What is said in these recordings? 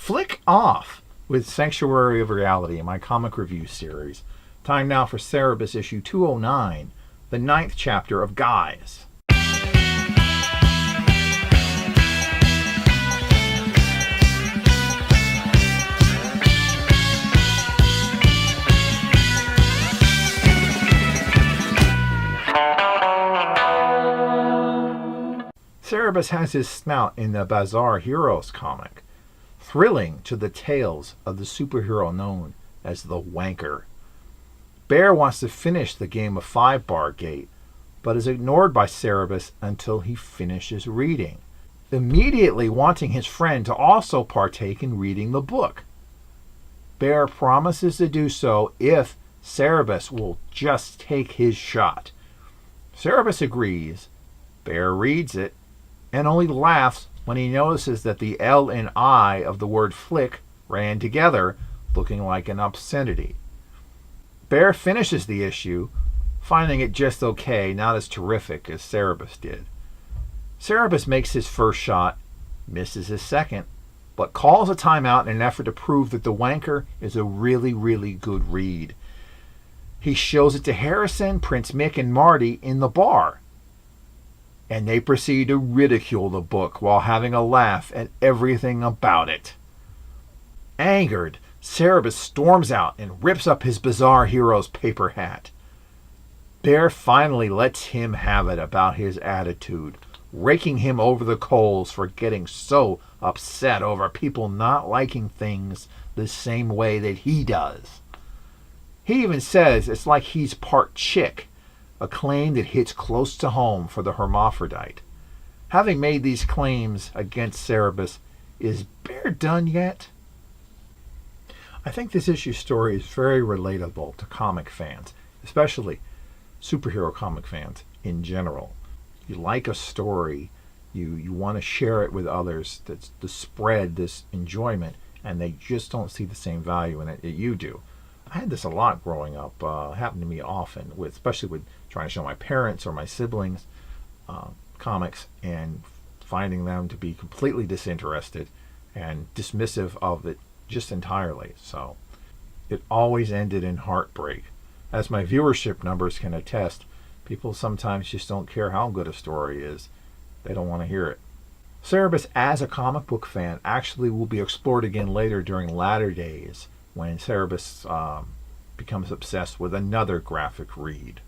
Flick off with Sanctuary of Reality in my comic review series. Time now for Cerebus issue 209, the 9th chapter of Guys. Cerebus has his snout in the Bazaar Heroes comic, thrilling to the tales of the superhero known as the Wanker. Bear wants to finish the game of 5-Bar Gate, but is ignored by Cerebus until he finishes reading, immediately wanting his friend to also partake in reading the book. Bear promises to do so if Cerebus will just take his shot. Cerebus agrees. Bear reads it and only laughs when he notices that the L and I of the word flick ran together, looking like an obscenity. Bear finishes the issue, finding it just okay, not as terrific as Cerebus did. Cerebus makes his first shot, misses his second, but calls a timeout in an effort to prove that The Wanker is a really, really good read. He shows it to Harrison, Prince Mick, and Marty in the bar, and they proceed to ridicule the book while having a laugh at everything about it. Angered, Cerebus storms out and rips up his Bazaar Heroes paper hat. Bear finally lets him have it about his attitude, raking him over the coals for getting so upset over people not liking things the same way that he does. He even says it's like he's part chick, a claim that hits close to home for the hermaphrodite. Having made these claims against Cerebus, is Bear done yet? I think this issue story is very relatable to comic fans, especially superhero comic fans in general. You like a story, you want to share it with others, that's to spread this enjoyment, and they just don't see the same value in it that you do. I had this a lot growing up. Happened to me often, especially with trying to show my parents or my siblings comics and finding them to be completely disinterested and dismissive of it just entirely. So it always ended in heartbreak. As my viewership numbers can attest, people sometimes just don't care how good a story is. They don't want to hear it. Cerebus as a comic book fan actually will be explored again later during Latter Days, when Cerebus becomes obsessed with another graphic read.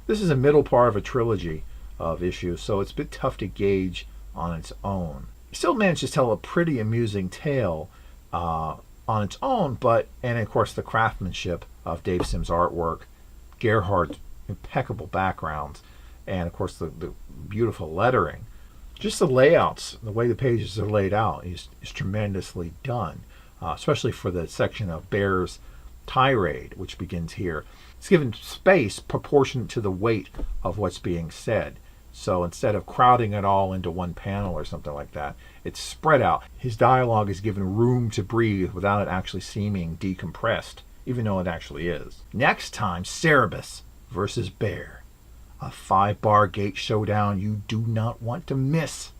This is a middle part of a trilogy of issues, so it's a bit tough to gauge on its own. It still manages to tell a pretty amusing tale on its own, and of course the craftsmanship of Dave Sim's artwork, Gerhardt's impeccable backgrounds, and of course the beautiful lettering. Just the layouts, the way the pages are laid out is tremendously done. Especially for the section of Bear's tirade, which begins here. It's given space proportionate to the weight of what's being said. So instead of crowding it all into one panel or something like that, it's spread out. His dialogue is given room to breathe without it actually seeming decompressed, even though it actually is. Next time, Cerebus versus Bear. A 5-Bar Gate showdown you do not want to miss.